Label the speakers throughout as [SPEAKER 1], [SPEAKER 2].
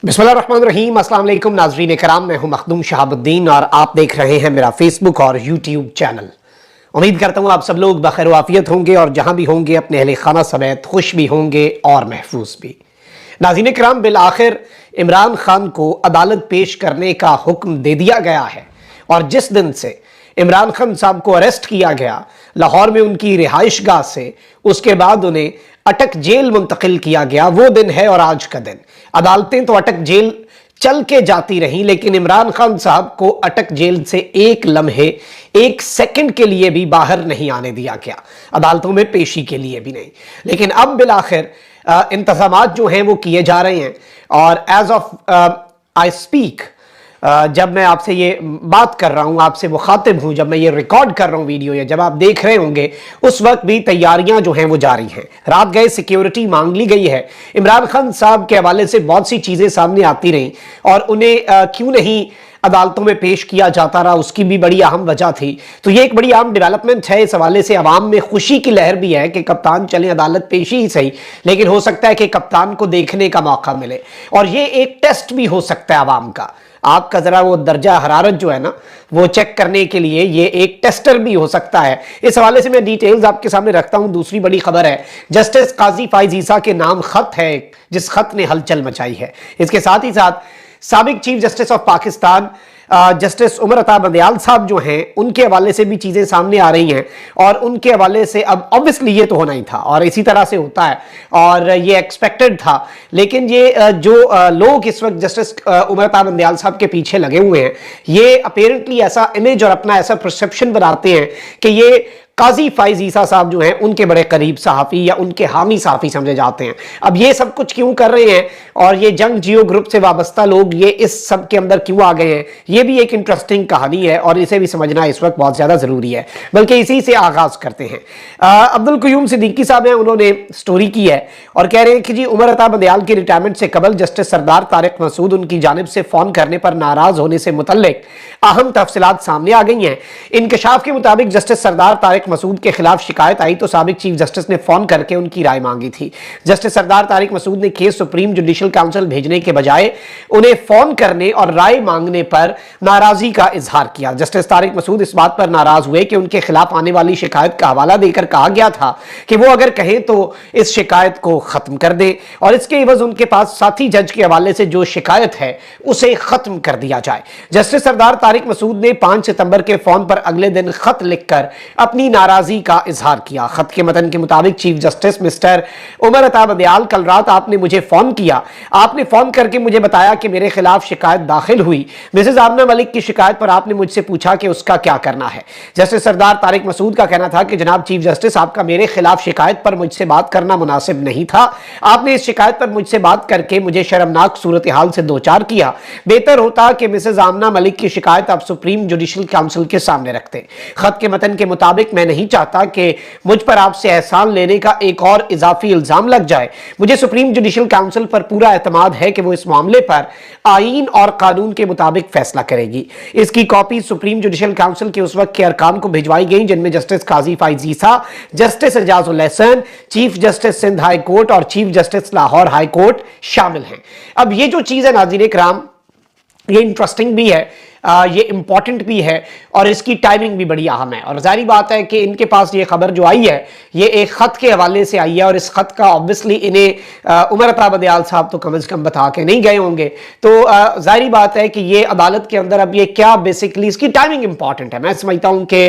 [SPEAKER 1] बिस्मिल्लाहिर्रहमानिर्रहीम। अस्सलाम वालेकुम नाज़रीन कराम, मैं हूं मखदूम शहाबुद्दीन और आप देख रहे हैं मेरा फेसबुक और यूट्यूब चैनल। उम्मीद करता हूं आप सब लोग बखैर वाफियत होंगे और जहां भी होंगे अपने अहले खाना समेत खुश भी होंगे और महफूज भी। नाज़रीन कराम, बिल आखिर इमरान खान को अदालत पेश करने का हुक्म दे दिया गया है और जिस दिन से इमरान खान साहब को अरेस्ट किया गया लाहौर में उनकी रिहाइश गाह से, उसके बाद उन्हें अटक जेल मुंतकिल किया गया, वो दिन है और आज का दिन। अदालतें तो अटक जेल चल के जाती रहीं, लेकिन इमरान खान साहब को अटक जेल से एक लम्हे, एक सेकंड के लिए भी बाहर नहीं आने दिया गया, अदालतों में पेशी के लिए भी नहीं। लेकिन अब बिल आखिर इंतजामात जो हैं वो किए जा रहे हैं और एज ऑफ आई स्पीक, जब मैं आपसे ये बात कर रहा हूँ, आपसे मुखातिब हूँ, जब मैं ये रिकॉर्ड कर रहा हूँ वीडियो, या जब आप देख रहे होंगे उस वक्त भी तैयारियां जो हैं वो जारी हैं। रात गए सिक्योरिटी मांग ली गई है। इमरान खान साहब के हवाले से बहुत सी चीज़ें सामने आती रहीं और उन्हें क्यों नहीं अदालतों में पेश किया जाता रहा, उसकी भी बड़ी अहम वजह थी। तो ये एक बड़ी अहम डेवलपमेंट है। इस हवाले से अवाम में खुशी की लहर भी है कि कप्तान चले, अदालत पेशी ही सही, लेकिन हो सकता है कि कप्तान को देखने का मौका मिले और ये एक टेस्ट भी हो सकता है अवाम का। आपका ज़रा वो दर्जा हरारत जो है ना, वो चेक करने के लिए ये एक टेस्टर भी हो सकता है। इस हवाले से मैं डिटेल्स आपके सामने रखता हूं। दूसरी बड़ी खबर है, जस्टिस काजी फाइज ईसा के नाम खत है, जिस खत ने हलचल मचाई है। इसके साथ ही साथ साबिक chief justice of Pakistan justice Umar Ata Bandial साहब जो हैं, उनके हवाले से भी चीज़ें सामने आ रही हैं और उनके हवाले से अब ऑब्वियसली ये तो होना ही था और इसी तरह से होता है और ये एक्सपेक्टेड था। लेकिन ये जो लोग इस वक्त जस्टिस उमर अता बंदयाल साहब के पीछे लगे हुए हैं, ये अपेरेंटली ऐसा इमेज और अपना ऐसा परसेप्शन बनाते हैं कि ये काजी फाइज ईसा साहब जो हैं उनके बड़े करीब सहाफ़ी या उनके हामी सहाफ़ी समझे जाते हैं। अब ये सब कुछ क्यों कर रहे हैं और ये जंग जियो ग्रुप से वाबस्ता लोग ये इस सब के अंदर क्यों आ गए हैं, ये भी एक इंटरेस्टिंग कहानी है और इसे भी समझना इस वक्त बहुत ज़्यादा ज़रूरी है। बल्कि इसी से आगाज़ करते हैं। अब्दुल क़य्यूम सिद्दीकी साहब हैं, उन्होंने स्टोरी की है और कह रहे हैं कि जी उमर अता बंदयाल की रिटायरमेंट से कबल जस्टिस सरदार तारिक मसूद उनकी जानिब से फ़ोन करने पर नाराज़ होने से मुतल्लिक अहम तफसीलात सामने आ गई हैं। इंकशाफ के मुताबिक जस्टिस सरदार तारिक मसूद के खिलाफ शिकायत आई तो साबिक चीफ जस्टिस ने फोन करके उनकी राय मांगी थी। जस्टिस सरदार तारिक मसूद ने केस सुप्रीम जुडिशल काउंसिल भेजने के बजाय उन्हें फोन करने और राय मांगने पर नाराजगी का इजहार किया। जस्टिस तारिक मसूद इस बात पर नाराज हुए कि उनके खिलाफ आने वाली शिकायत का हवाला देकर कहा गया था कि वो अगर कहें तो इस शिकायत को खत्म कर दे और इसके एवज उनके पास साथी जज के हवाले से जो शिकायत है उसे खत्म कर दिया जाए। जस्टिस सरदार तारिक मसूद ने 5 सितंबर के फोन पर अगले दिन खत लिखकर अपनी नाराजगी का इजहार किया। खत के मतन के मुताबिक chief justice mister Umar Ata Bandial, कल रात आपने मुझे फोन किया। आपने फोन करके मुझे बताया कि मेरे खिलाफ शिकायत दाखिल हुई। मिसेज आमना मलिक की शिकायत पर आपने मुझसे पूछा कि उसका क्या करना है। जस्टिस सरदार तारिक मसूद का कहना था कि जनाब चीफ जस्टिस, आपका मेरे खिलाफ शिकायत पर मुझसे बात करना मुनासिब नहीं था। आपने इस शिकायत पर मुझसे बात करके मुझे शर्मनाक सूरत हाल से दो चार किया। बेहतर होता कि मिसेज आमना मलिक की शिकायत आप सुप्रीम जुडिशल काउंसिल के सामने रखते। खत के मतन के मुताबिक मैं नहीं चाहता कि मुझ पर आपसे एहसान लेने का एक और इजाफी इल्जाम लग जाए। मुझे सुप्रीम जुडिशल काउंसिल पर पूरा एतमाद है कि वो इस मामले पर आईन और कानून के मुताबिक फैसला करेगी। इसकी कॉपी सुप्रीम जुडिशल काउंसिल के उस वक्त के अरकान को भिजवाई गई जिनमें justice Qazi Faez Isa, justice Ejazul Ahsan, chief justice Sindh high court और chief justice Lahore high court शामिल हैं। अब ये जो चीज है नाज़रीन इकराम, ये इंटरेस्टिंग भी है, ये इंपॉर्टेंट भी है और इसकी टाइमिंग भी बड़ी अहम है। और जारी बात है कि इनके पास ये खबर जो आई है ये एक खत के हवाले से आई है और इस खत का ऑब्वियसली इन्हें उमर अता बंदयाल साहब तो कम से कम बता के नहीं गए होंगे। तो जारी बात है कि ये अदालत के अंदर अब ये क्या, बेसिकली इसकी टाइमिंग इंपॉर्टेंट है। मैं समझता हूं कि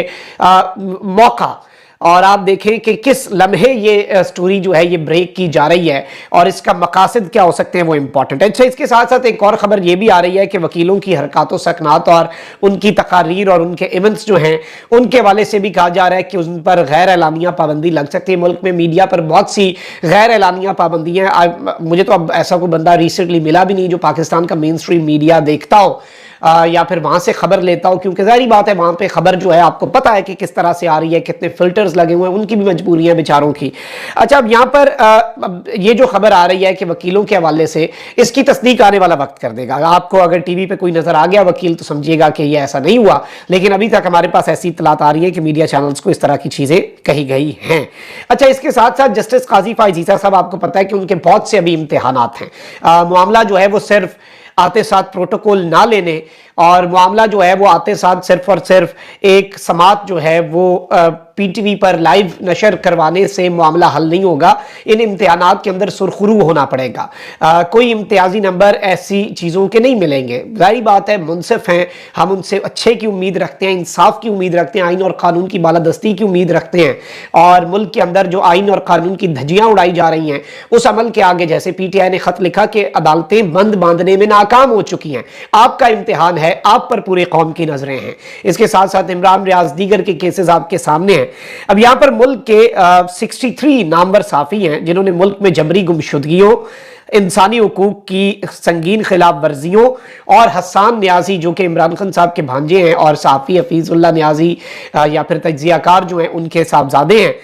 [SPEAKER 1] मौका, और आप देखें कि किस लम्हे ये स्टोरी जो है ये ब्रेक की जा रही है और इसका मकासद क्या हो सकते हैं वो इंपॉर्टेंट है। अच्छा, इसके साथ साथ एक और खबर ये भी आ रही है कि वकीलों की हरकत सकनात और उनकी तकारीर और उनके इवेंट्स जो हैं उनके हवाले से भी कहा जा रहा है कि उन पर गैर एलानिया पाबंदी लग सकती है। मुल्क में मीडिया पर बहुत सी गैर एलानिया पाबंदियाँ, मुझे तो अब ऐसा कोई बंदा रिसेंटली मिला भी नहीं जो पाकिस्तान का मेन स्ट्रीम मीडिया देखता हो या फिर वहां से खबर लेता हूं, क्योंकि जाहिर बात है वहां पे खबर जो है आपको पता है कि किस तरह से आ रही है, कितने फिल्टर्स लगे हुए हैं, उनकी भी मजबूरियां बेचारों की। अच्छा, अब यहाँ पर ये जो खबर आ रही है कि वकीलों के हवाले से, इसकी तस्दीक आने वाला वक्त कर देगा। आपको अगर टीवी पे कोई नजर आ गया वकील तो समझिएगा कि ये ऐसा नहीं हुआ, लेकिन अभी तक हमारे पास ऐसी इत्तलात आ रही है कि मीडिया चैनल्स को इस तरह की चीजें कही गई हैं। अच्छा, इसके साथ साथ जस्टिस काजी फायज ईसा साहब, आपको पता है कि उनके बहुत से अभी इम्तिहानात हैं। मामला जो है वो सिर्फ आते साथ प्रोटोकॉल ना लेने और मामला जो है वो आते साथ सिर्फ और सिर्फ एक समात जो है वो पीटीवी पर लाइव नशर करवाने से मामला हल नहीं होगा। इन इम्तिहानात के अंदर सुरखरू होना पड़ेगा। कोई इम्तियाजी नंबर ऐसी चीज़ों के नहीं मिलेंगे। जाहिर बात है, मुनसिफ हैं, हम उनसे अच्छे की उम्मीद रखते हैं, इंसाफ की उम्मीद रखते हैं, आइन और कानून की बालादस्ती की उम्मीद रखते हैं। और मुल्क के अंदर जो आइन और कानून की धज्जियां उड़ाई जा रही हैं, उस अमल के आगे जैसे पीटीआई ने खत लिखा कि अदालतें बंद बांधने में नाकाम हो चुकी हैं। आपका इम्तिहान है, आप पर पूरे कौम की नजरें हैं। इसके साथ साथ इमरान रियाज दीगर के केसेस आपके सामने हैं। अब यहां पर मुल्क के 63 नामवर साफी हैं जिन्होंने मुल्क में जबरी गुमशुदगियों, इंसानी हुकूक की संगीन खिलाफ वर्जियों और हसन न्याजी जो कि इमरान खान साहब के भांजे हैं और साफी हफीजुल्लाह न्याजी या फिर तज्जियाकार जो हैं उनके साहबजादे हैं,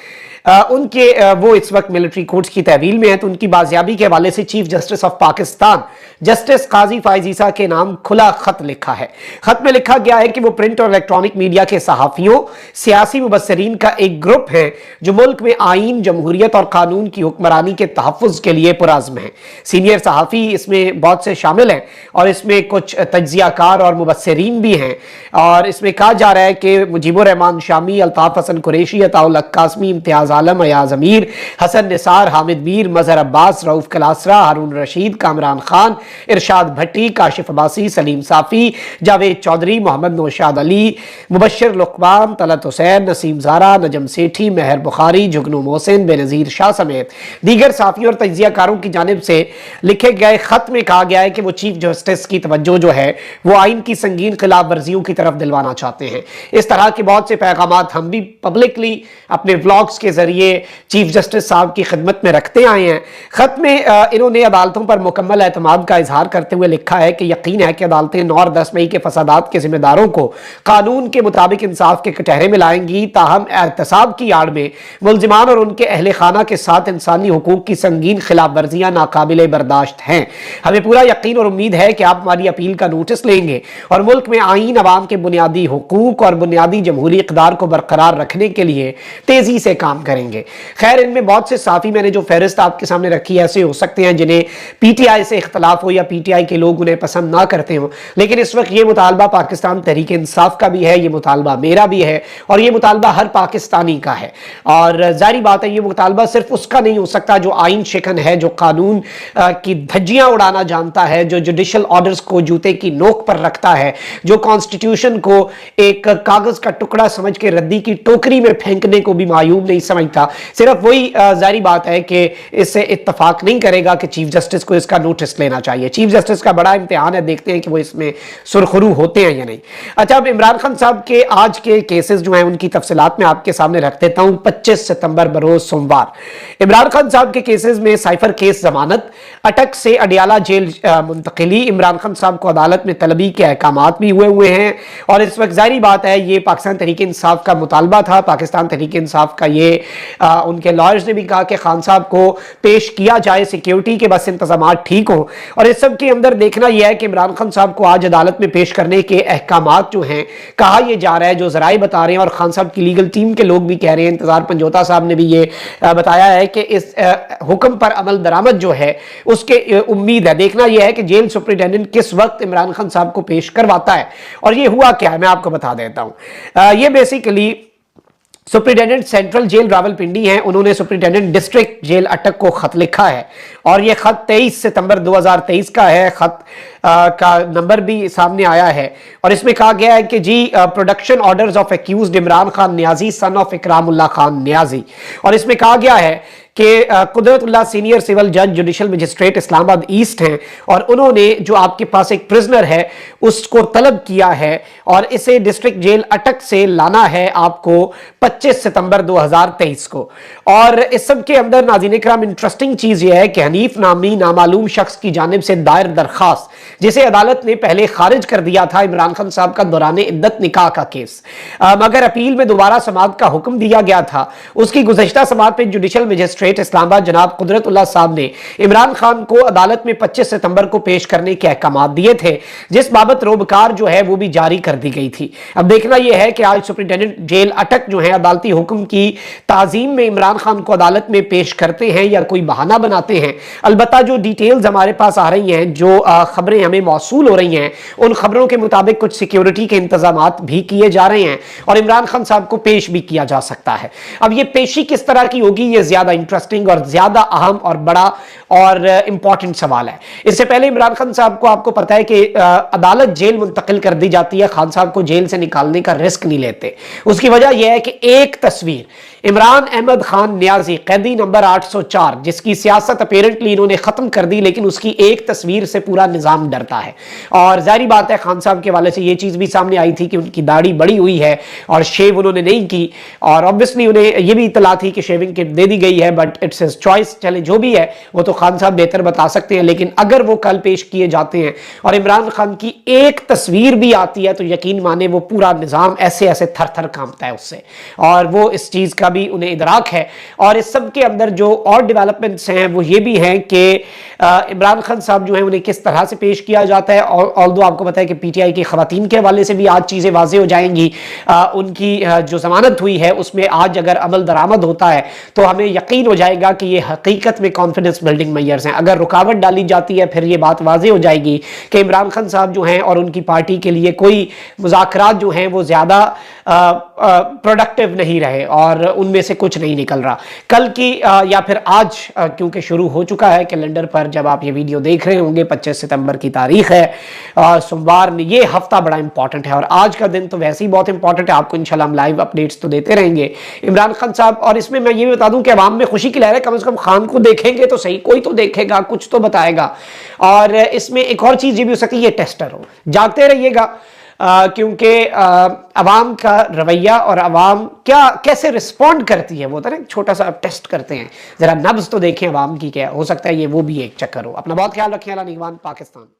[SPEAKER 1] उनके वो इस वक्त मिलिट्री कोर्ट्स की तहवील में है। तो उनकी बाजियाबी के हवाले से chief justice of Pakistan justice Qazi Faez Isa के नाम खुला खत लिखा है। खत में लिखा गया है कि वो प्रिंट और इलेक्ट्रॉनिक मीडिया के सहाफियों, सियासी मुबस्सरीन का एक ग्रुप है जो मुल्क में आइन, जमहूरियत और कानून की हुक्मरानी के तहफ़्फ़ुज़ के लिए पुरज़्म है। सीनियर सहाफ़ी इसमें बहुत से शामिल हैं और इसमें कुछ तज्जियाकार और मुबस्सरीन भी हैं। और इसमें कहा जा रहा है कि मुजीबुर रहमान शामी, अल्ताफ़ हसन कुरैशी, अताउल हक कासमी, इम्तियाज़ आलम, अयाज अमीर, हसन निसार, हामिद मीर, मजहर अब्बास, रऊफ कलासरा, हारून रशीद, कामरान खान, इरशाद भट्टी, काशिफ अब्बासी, सलीम साफी, जावेद चौधरी, मोहम्मद नौशाद अली, मुबशर लुक़मान, तलत हुसैन, नसीम ज़ारा, नजम सेठी, मेहर बुखारी, जुगनू मोहसिन, बेनज़ीर शाह समेत दीगर साफियों और तज्जियाकारों की जानिब से लिखे गए खत में कहा गया है कि वो चीफ जस्टिस की तवज्जो जो है वो आइन की संगीन खिलाफ वर्जियों की तरफ दिलवाना चाहते हैं। इस तरह के बहुत से पैगामात हम भी पब्लिकली अपने व्लॉग्स के जरिए चीफ जस्टिस साहब की खिदमत में रखते आए हैं। खत में इन्होंने अदालतों पर मुकम्मल एतमाद का इजहार करते हुए लिखा है कि यकीन है कि अदालतें 9 और 10 मई के फसादात के जिम्मेदारों को कानून के मुताबिक इंसाफ के कटहरे में लाएंगी। ताहम एहतसाब की आड़ में मुलजिमान और उनके अहले खाना के साथ इंसानी हुकूक की संगीन खिलाफ वर्जियां नाकाबिले बर्दाश्त हैं। हमें पूरा यकीन और उम्मीद है कि आप हमारी अपील का नोटिस लेंगे और मुल्क में आइन, अवाम के बुनियादी हुकूक और बुनियादी जमहूरी इक़दार को बरकरार रखने के लिए तेजी से काम करेंगे। खैर, इनमें बहुत से साफी मैंने जो फहरिस्त आपके सामने रखी है ऐसे हो सकते हैं जिन्हें पीटीआई से इख्तलाफ हो या पीटीआई के लोग उन्हें पसंद ना करते हो, लेकिन इस वक्त ये मुतालबा पाकिस्तान तहरीक इंसाफ का भी है, ये मुतालबा मेरा भी है और ये मुतालबा हर पाकिस्तानी का है। और जाहिर बात है ये मुतालबा सिर्फ उसका नहीं हो सकता जो आइन शिकन है, जो कानून की धज्जियां उड़ाना जानता है, जो जुडिशल ऑर्डर्स को जूते की नोक पर रखता है, जो कॉन्स्टिट्यूशन को एक कागज का टुकड़ा समझ के रद्दी की टोकरी में फेंकने को भी मायूब नहीं समझता। सिर्फ वही जाहिर बात है कि इससे इत्तफाक नहीं करेगा कि चीफ जस्टिस को इसका नोटिस लेना चाहिए। चीफ जस्टिस का बड़ा इम्तिहान है, देखते हैं कि वो इसमें सुरखरू होते हैं या नहीं। अच्छा, अब इमरान खान साहब के आज के केसेस जो हैं उनकी तफसीलात में आपके सामने रख देता हूं। 25 सितंबर बरोज सोमवार इमरान खान साहब के केसेस में साइफर केस जमानत, अटक से अडियाला जेल मुंतकिली, इमरान खान साहब को अदालत में तलबी के अहकामात भी हुए हैं। और इस वक्त जाहिर बात है ये पाकिस्तान तहरीक इंसाफ का मुतालबा था। पाकिस्तान तहरीक इंसाफ का ये उनके लॉयर्स ने भी कहा कि खान साहब को पेश किया जाए, सिक्योरिटी के बस इंतजाम ठीक हो। और इस सब के अंदर देखना यह है कि इमरान खान साहब को आज अदालत में पेश करने के अहकामात जो हैं कहा यह जा रहा है, जो जराए बता रहे हैं और खान साहब की लीगल टीम के लोग भी कह रहे हैं, इंतजार पंजोता साहब ने भी ये बताया है कि इस हुक्म पर अमल दरामद जो है उसके उम्मीद है। देखना यह है कि जेल सुप्रिंटेंडेंट किस वक्त इमरान खान साहब को पेश करवाता है। और ये हुआ क्या है मैं आपको बता देता हूं। ये basically superintendent central jail Rawalpindi हैं, उन्होंने सुप्रिंटेंडेंट डिस्ट्रिक्ट जेल अटक को खत लिखा है और यह खत 23 सितंबर 2023 का है। खत का नंबर भी सामने आया है और इसमें कहा गया है कि जी production orders of accused Imran Khan Niazi son of Ikramullah Khan Niazi. और इसमें कहा गया है कि कुदरतुल्लाह सीनियर सिविल जज जुडिशल मजिस्ट्रेट इस्लामाबाद ईस्ट हैं और उन्होंने जो आपके पास एक प्रिजनर है उसको तलब किया है और इसे डिस्ट्रिक्ट जेल अटक से लाना है आपको 25 सितंबर 2023 को। और इस सब के अंदर नाज़रीन इकराम इंटरेस्टिंग चीज यह है कि हनीफ नामी नामालूम शख्स की जानिब से दायर दरखास्त, जिसे अदालत ने पहले खारिज कर दिया था, इमरान खान साहब का दौरान इद्दत निकाह का केस, मगर अपील में दोबारा समाअत का हुक्म दिया गया था। उसकी गुज़श्ता समाअत पे जुडिशल मजिस्ट्रेट इस्लामाबाद जनाब कुदरतुल्लाह साहब ने इमरान खान को अदालत में 25 सितंबर को पेश करने के अहकाम दिए थे, जिस बाबत रोबकार जो है वो भी जारी कर दी गई थी। अब देखना यह है कि आज सुप्रिंटेंडेंट जेल अटक जो है अदालती हुक्म की ताजीम में इमरान खान को अदालत में पेश करते हैं या कोई बहाना बनाते हैं। अलबत्ता जो डिटेल्स हमारे पास आ रही हैं, जो खबरें हमें मौसूल हो रही हैं, उन खबरों के मुताबिक कुछ सिक्योरिटी के इंतजाम भी किए जा रहे हैं और इमरान खान साहब को पेश भी किया जा सकता है। अब ये पेशी किस तरह की होगी, ये ज्यादा इंटरेस्टिंग और ज्यादा अहम और बड़ा और इंपॉर्टेंट सवाल है। इससे पहले इमरान खान साहब को आपको पता है कि अदालत जेल मुंतकिल कर दी जाती है, खान साहब को जेल से निकालने का रिस्क नहीं लेते। उसकी वजह यह है कि एक तस्वीर इमरान अहमद खान न्याजी कैदी नंबर 804, जिसकी सियासत अपेरेंटली इन्होंने खत्म कर दी, लेकिन उसकी एक तस्वीर से पूरा निजाम डरता है। और जाहिर बात है खान साहब के वाले से ये चीज भी सामने आई थी कि उनकी दाढ़ी बड़ी हुई है और शेव उन्होंने नहीं की, और ऑब्वियसली उन्हें यह भी इतला थी कि शेविंग किट दे दी गई है, बट इट्स हिज चॉइस। चले जो भी है वो तो खान साहब बेहतर बता सकते हैं, लेकिन अगर वो कल पेश किए जाते हैं और इमरान खान की एक तस्वीर भी आती है तो यकीन माने वो पूरा निजाम ऐसे ऐसे थर थर कांपता है उससे, और वो इस चीज का भी उन्हें इदराक है। और इस सब के अंदर जो और डेवलपमेंट्स हैं वो ये भी हैं कि इमरान खान साहब जो है उन्हें किस तरह से पेश किया जाता है। और ऑल्दो आपको पता है कि पीटीआई की खवातीन के हवाले से भी आज चीजें वाजे हो जाएंगी। उनकी जो जमानत हुई है उसमें आज अगर अमल दरामद होता है तो हमें यकीन हो जाएगा कि ये हकीकत में कॉन्फिडेंस बिल्डिंग मेजर्स हैं। अगर रुकावट डाली जाती है फिर ये बात वाजे हो जाएगी कि इमरान खान साहब जो हैं और उनकी पार्टी के लिए कोई मुज़ाकरात जो हैं वो ज्यादा प्रोडक्टिव नहीं रहे और उनमें से कुछ नहीं निकल रहा। कल की या फिर आज, क्योंकि शुरू हो चुका है कैलेंडर पर, जब आप ये वीडियो देख रहे होंगे 25 सितंबर की तारीख है, सोमवार। ये हफ्ता बड़ा इंपॉर्टेंट है और आज का दिन तो वैसे ही बहुत इंपॉर्टेंट है। आपको इंशाल्लाह हम लाइव अपडेट्स तो देते रहेंगे इमरान खान साहब। और इसमें मैं ये भी बता दूं कि अवाम में खुशी की लहर है, कम से कम खान को देखेंगे तो सही, कोई तो देखेगा, कुछ तो बताएगा। और इसमें एक और चीज ये भी हो सकती है, ये टेस्टर हो, जागते रहिएगा, क्योंकि अवाम का रवैया और अवाम क्या कैसे रिस्पॉन्ड करती है वो तो ना छोटा सा टेस्ट करते हैं, जरा नब्ज तो देखें अवाम की क्या हो सकता है, ये वो भी एक चक्कर हो। अपना बहुत ख्याल रखें। अल्लाह निगहबान पाकिस्तान।